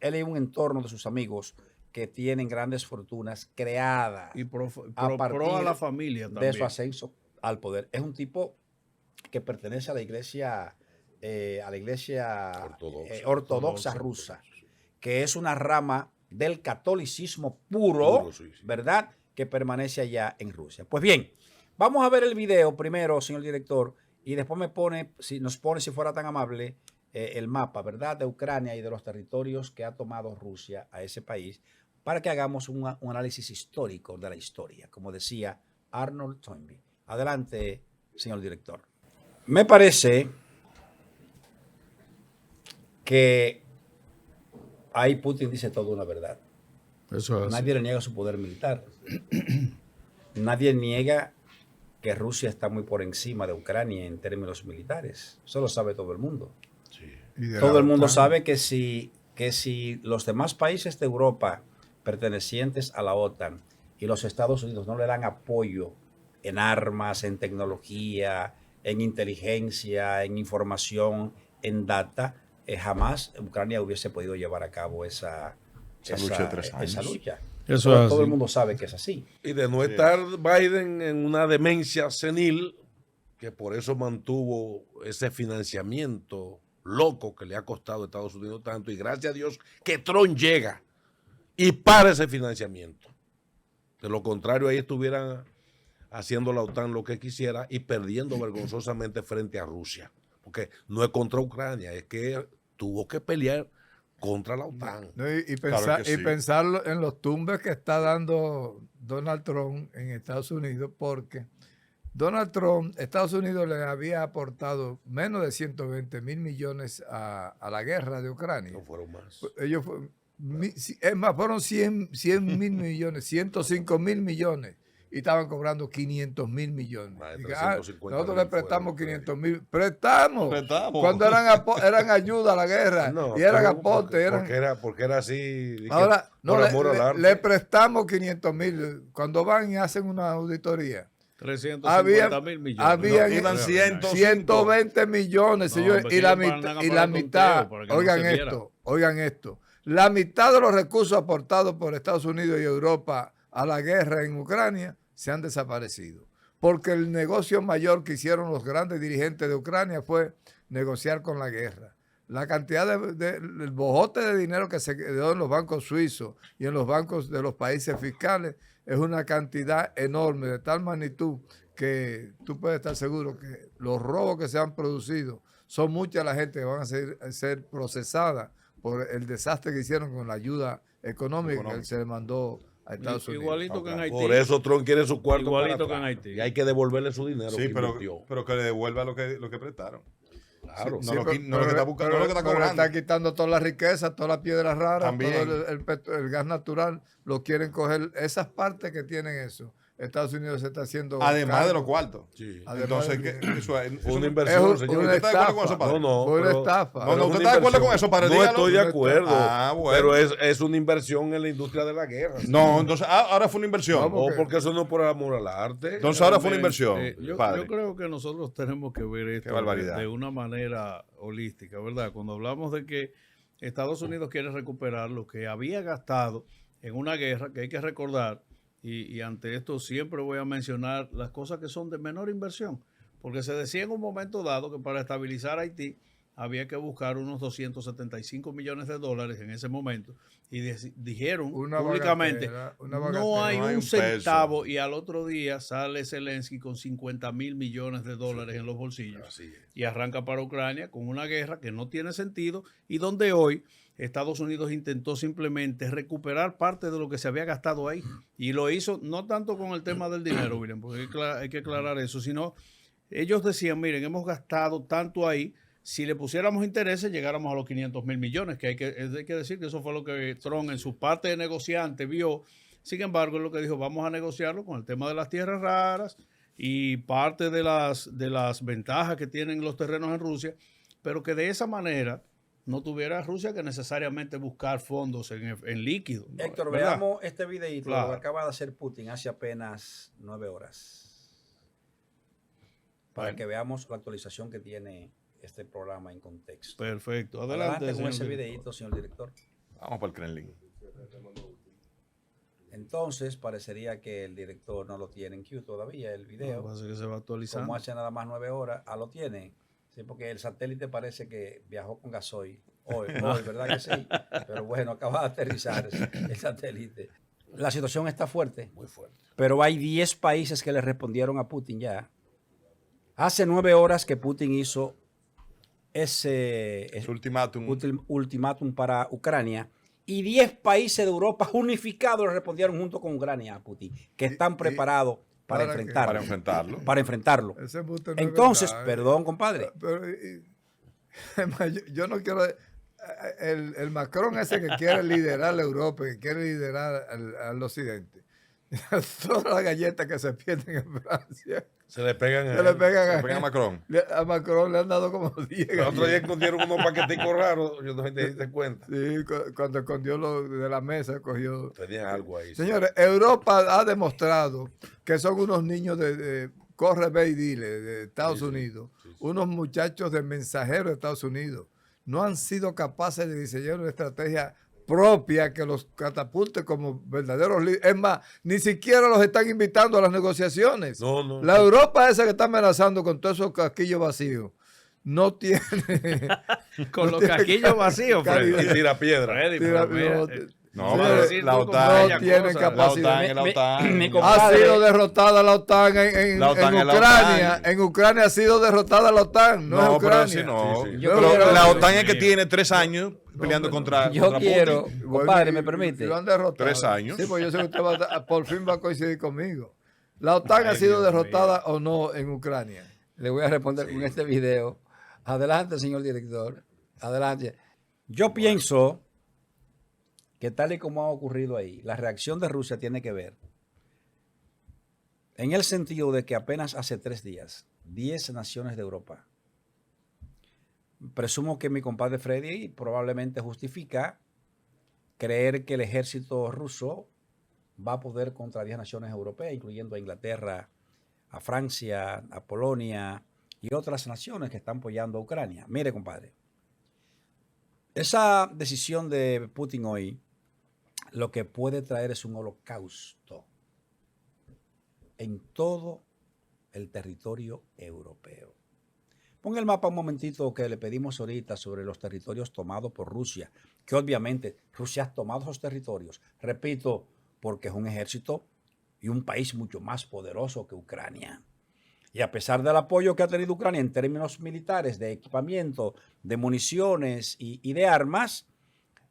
Él y un entorno de sus amigos que tienen grandes fortunas creadas Y pro a partir a la familia de también. su ascenso al poder. Es un tipo que pertenece a la iglesia ortodoxa rusa, que es una rama del catolicismo puro, Sí, sí. ¿verdad? Que permanece allá en Rusia. Pues bien, vamos a ver el video primero, señor director, y después nos pone, si fuera tan amable, el mapa, ¿verdad? De Ucrania y de los territorios que ha tomado Rusia a ese país, para que hagamos un análisis histórico de la historia, como decía Arnold Toynbee. Adelante, señor director. Me parece que ahí Putin dice toda una verdad. Eso es así. Nadie le niega su poder militar. Nadie niega que Rusia está muy por encima de Ucrania en términos militares. Eso lo sabe todo el mundo. Y de Todo la el mundo OTAN. sabe que si los demás países de Europa pertenecientes a la OTAN y los Estados Unidos no le dan apoyo en armas, en tecnología, en inteligencia, en información, en data, jamás Ucrania hubiese podido llevar a cabo esa lucha de 3 años. esa lucha. Eso todo, es todo así. el mundo sabe que es así. Y de no estar Biden en una demencia senil, que por eso mantuvo ese financiamiento loco que le ha costado a Estados Unidos tanto, y gracias a Dios que Trump llega y para ese financiamiento. De lo contrario, ahí estuvieran haciendo la OTAN lo que quisiera y perdiendo vergonzosamente frente a Rusia. Porque no es contra Ucrania, es que tuvo que pelear contra la OTAN. No, y Claro pensar, que y sí. pensar en los tumbes que está dando Donald Trump en Estados Unidos, porque Donald Trump, Estados Unidos le había aportado menos de 120 mil millones a la guerra de Ucrania. No fueron más. Ellos es más, fueron 100 mil millones, 105 mil millones. Y estaban cobrando 500 mil millones. Más de Y 350 nosotros le mil prestamos fueron, 500 mil. ¡Prestamos! Prestamos. Cuando eran ayuda a la guerra. No, y eran pero aportes. Eran, porque era así. dije, ahora, no, por amor al arte. le prestamos 500 mil. Cuando van y hacen una auditoría. 350 mil millones. Habían No, iban 105. 120 millones, No, señores. hombre, y la, que van a y pagar la el mitad, conteo para que no oigan se viera. oigan esto. La mitad de los recursos aportados por Estados Unidos y Europa a la guerra en Ucrania se han desaparecido. Porque el negocio mayor que hicieron los grandes dirigentes de Ucrania fue negociar con la guerra. La cantidad el bojote de dinero que se quedó en los bancos suizos y en los bancos de los países fiscales es una cantidad enorme, de tal magnitud que tú puedes estar seguro que los robos que se han producido son mucha la gente que van a ser procesadas por el desastre que hicieron con la ayuda económica que se le mandó a Estados Unidos. Igualito que en Haití. Por eso Trump quiere su cuarto Igualito para que en atrás. Haití. Y hay que devolverle su dinero Sí, que pero, invirtió. pero que le devuelva lo que prestaron. Claro. No lo que está buscando, no lo que está pero le cobrando. está quitando toda la riqueza, todas las piedras raras, También. todo el gas natural, lo quieren coger. Esas partes que tienen eso, Estados Unidos se está haciendo. Además cargo. de los cuartos. Sí. Además Entonces, de- eso Fue una Es inversión, señor. una ¿Usted está de acuerdo con estafa. eso, padre? No, Fue una pero- estafa. No, pero no, es ¿usted una está de acuerdo inversión. con eso, padre? No Dígalo. estoy de acuerdo. Ah, bueno. Pero es una inversión en la industria de la guerra. No, entonces ahora fue una inversión. Vamos. No, porque eso no es por amor al arte. Entonces ahora fue una Miren, inversión, yo padre. creo que nosotros tenemos que ver esto barbaridad. de una manera holística, ¿verdad? Cuando hablamos de que Estados Unidos quiere recuperar lo que había gastado en una guerra que hay que recordar, y ante esto siempre voy a mencionar las cosas que son de menor inversión, porque se decía en un momento dado que para estabilizar Haití había que buscar unos 275 millones de dólares en ese momento, y dijeron Una públicamente, bagatela, no hay no hay un un peso. centavo, y al otro día sale Zelensky con 50 mil millones de dólares en los bolsillos Así es. y arranca para Ucrania con una guerra que no tiene sentido y donde hoy Estados Unidos intentó simplemente recuperar parte de lo que se había gastado ahí, y lo hizo no tanto con el tema del dinero, William, porque hay que aclarar eso, sino ellos decían, miren, hemos gastado tanto ahí, si le pusiéramos intereses llegáramos a los 500 mil millones, que hay que decir que eso fue lo que Trump en su parte de negociante vio. Sin embargo, es lo que dijo, vamos a negociarlo con el tema de las tierras raras y parte de las ventajas que tienen los terrenos en Rusia, pero que de esa manera no tuviera Rusia que necesariamente buscar fondos en líquido. Héctor, ¿verdad? veamos este videito Claro. que acaba de hacer Putin hace apenas 9 horas. Para Bueno. que veamos la actualización que tiene este programa en contexto. Perfecto. Adelante con señor ese director. videito, señor director. Vamos para el Kremlin. Entonces, parecería que el director no lo tiene en queue todavía, el Lo que video. pasa es que se va actualizando. Como hace nada más 9 horas, lo tiene. Sí, porque el satélite parece que viajó con gasoil. Hoy, ¿verdad que sí? Pero bueno, acaba de aterrizar el satélite. La situación está fuerte. Muy fuerte. Pero hay 10 países que le respondieron a Putin ya. Hace 9 horas que Putin hizo ese Su ultimátum. ultimátum para Ucrania, y 10 países de Europa unificados le respondieron junto con Ucrania a Putin, que están preparados para ¿para qué? enfrentarlo. Para enfrentarlo. Para enfrentarlo. Ese embuste no es Entonces, verdad, perdón, compadre. Pero, además, yo no quiero. El Macron ese que quiere liderar la Europa, que quiere liderar al occidente. Todas las galletas que se pierden en Francia Se le pegan se le pegan Se pegan a Macron. A Macron le han dado como 10 El otro día galletas. escondieron unos paqueticos raros. Yo no te diste cuenta. Sí, cuando escondió lo de la mesa, cogió. Tenían algo ahí. Señores, Europa ha demostrado que son unos niños de corre, ve y dile, de Estados Unidos, unos muchachos de mensajeros de Estados Unidos. No han sido capaces de diseñar una estrategia propia que los catapulte como verdaderos líderes. Es más, ni siquiera los están invitando a las negociaciones. No. La Europa esa que está amenazando con todos esos casquillos vacíos, no tiene... Con no los tiene casquillos vacíos, calidad. Freddy. Y tira piedra. Freddy, Tira- pero mira, no, No, Sí, pero decir la tú OTAN. como no aquella tienen cosa. capacidad. La OTAN. Mi Ha compadre, sido derrotada la OTAN en La OTAN es la Ucrania. OTAN. En Ucrania ha sido derrotada la OTAN, no, es No, pero Ucrania. así no. Sí, sí. Yo Pero quiero- la OTAN es que Sí. tiene 3 años peleando contra yo quiero, Putin. compadre, Bueno, ¿me y permite? lo han derrotado. 3 años. Sí, pues yo sé que usted por fin va a coincidir conmigo. ¿La OTAN ha sido Dios derrotada o no en Ucrania? Le voy a responder con este video. Adelante, señor director. Adelante. Yo pienso que tal y como ha ocurrido ahí, la reacción de Rusia tiene que ver en el sentido de que apenas hace 3 días, 10 naciones de Europa, presumo que mi compadre Freddy probablemente justifica creer que el ejército ruso va a poder contra 10 naciones europeas, incluyendo a Inglaterra, a Francia, a Polonia y otras naciones que están apoyando a Ucrania. Mire, compadre, esa decisión de Putin hoy lo que puede traer es un holocausto en todo el territorio europeo. Ponga el mapa un momentito que le pedimos ahorita sobre los territorios tomados por Rusia, que obviamente Rusia ha tomado esos territorios, repito, porque es un ejército y un país mucho más poderoso que Ucrania. Y a pesar del apoyo que ha tenido Ucrania en términos militares, de equipamiento, de municiones y de armas,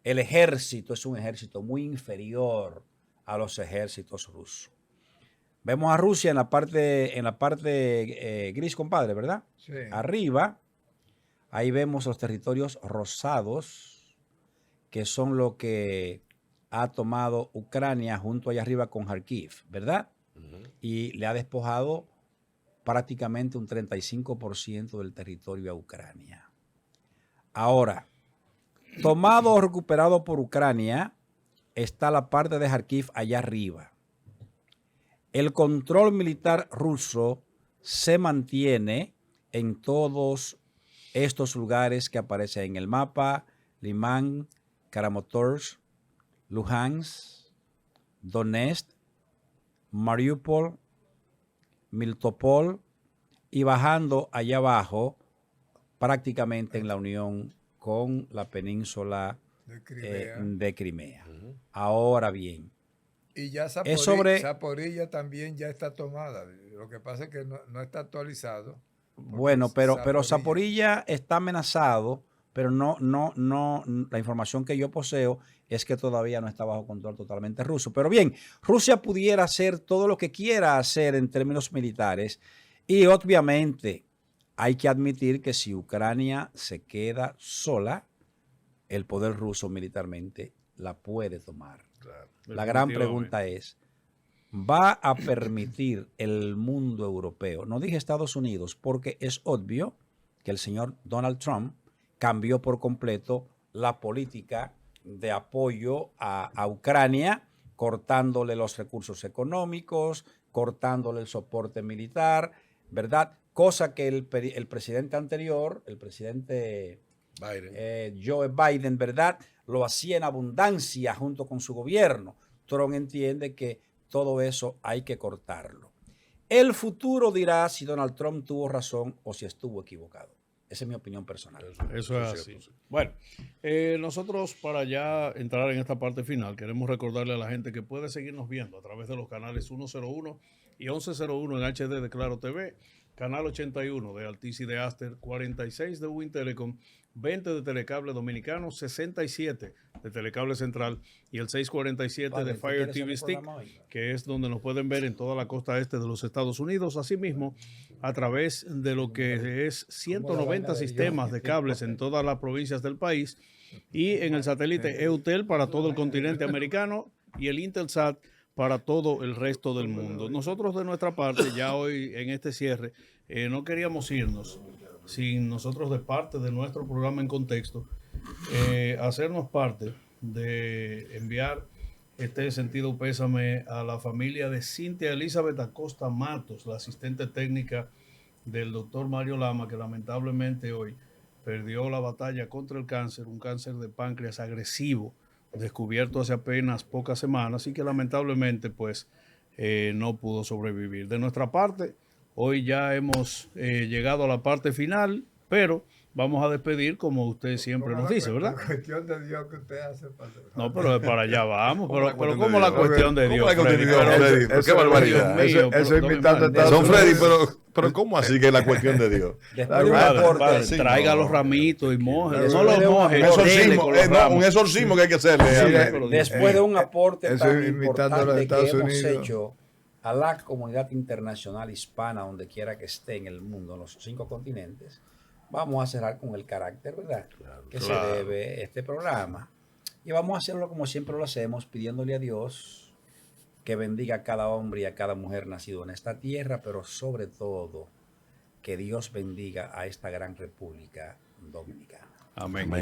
el ejército es un ejército muy inferior a los ejércitos rusos. Vemos a Rusia en la parte gris, compadre, ¿verdad? Sí. Arriba, ahí vemos los territorios rosados, que son lo que ha tomado Ucrania junto allá arriba con Kharkiv, ¿verdad? Y le ha despojado prácticamente un 35% del territorio a Ucrania. Ahora, tomado o recuperado por Ucrania, está la parte de Kharkiv allá arriba. El control militar ruso se mantiene en todos estos lugares que aparecen en el mapa, Liman, Kramatorsk, Luhansk, Donetsk, Mariupol, Melitopol y bajando allá abajo prácticamente en la unión con la península de Crimea. Ahora bien, y ya Zaporilla también ya está tomada. Lo que pasa es que no está actualizado. Bueno, pero Zaporilla está amenazado, pero no, la información que yo poseo es que todavía no está bajo control totalmente ruso. Pero bien, Rusia pudiera hacer todo lo que quiera hacer en términos militares y obviamente hay que admitir que si Ucrania se queda sola, el poder ruso militarmente la puede tomar. Claro, la gran pregunta es, ¿va a permitir el mundo europeo? No dije Estados Unidos, porque es obvio que el señor Donald Trump cambió por completo la política de apoyo a Ucrania, cortándole los recursos económicos, cortándole el soporte militar, ¿verdad? Cosa que el presidente anterior, el presidente Joe Biden, ¿verdad? Lo hacía en abundancia junto con su gobierno. Trump entiende que todo eso hay que cortarlo. El futuro dirá si Donald Trump tuvo razón o si estuvo equivocado. Esa es mi opinión personal. Eso es así. Bueno, nosotros para ya entrar en esta parte final, queremos recordarle a la gente que puede seguirnos viendo a través de los canales 101 y 1101 en HD de Claro TV, canal 81 de Altiz y de Aster, 46 de Win Telecom, 20 de Telecable Dominicano, 67 de Telecable Central y el 647 de Fire TV Stick, que es donde nos pueden ver en toda la costa este de los Estados Unidos. Asimismo, a través de lo que es 190 sistemas de cables en todas las provincias del país y en el satélite EUTEL para todo el continente americano y el Intelsat para todo el resto del mundo. Nosotros de nuestra parte, ya hoy en este cierre, no queríamos irnos sin nosotros de parte de nuestro programa En Contexto, hacernos parte de enviar este sentido pésame a la familia de Cintia Elizabeth Acosta Matos, la asistente técnica del doctor Mario Lama, que lamentablemente hoy perdió la batalla contra el cáncer, un cáncer de páncreas agresivo, descubierto hace apenas pocas semanas y que lamentablemente pues no pudo sobrevivir. De nuestra parte, hoy ya hemos llegado a la parte final, pero vamos a despedir como usted siempre nos dice, ¿verdad? La cuestión de Dios que usted hace. No, pero para allá vamos. Pero ¿cómo la cuestión de Dios? Qué barbaridad. Eso imitando a Estados Son Freddy, Unidos. pero ¿cómo así que es la cuestión de Dios? Traiga los ramitos y moje. No los moje. Un exorcismo que hay que hacerle. Después de un aporte Eso tan imitando a los importante que Estados hemos Unidos. hecho a la comunidad internacional hispana, donde quiera que esté en el mundo, en los 5 continentes, vamos a cerrar con el carácter, ¿verdad? Que se debe este programa. Y vamos a hacerlo como siempre lo hacemos, pidiéndole a Dios que bendiga a cada hombre y a cada mujer nacido en esta tierra, pero sobre todo que Dios bendiga a esta gran República Dominicana. Amén.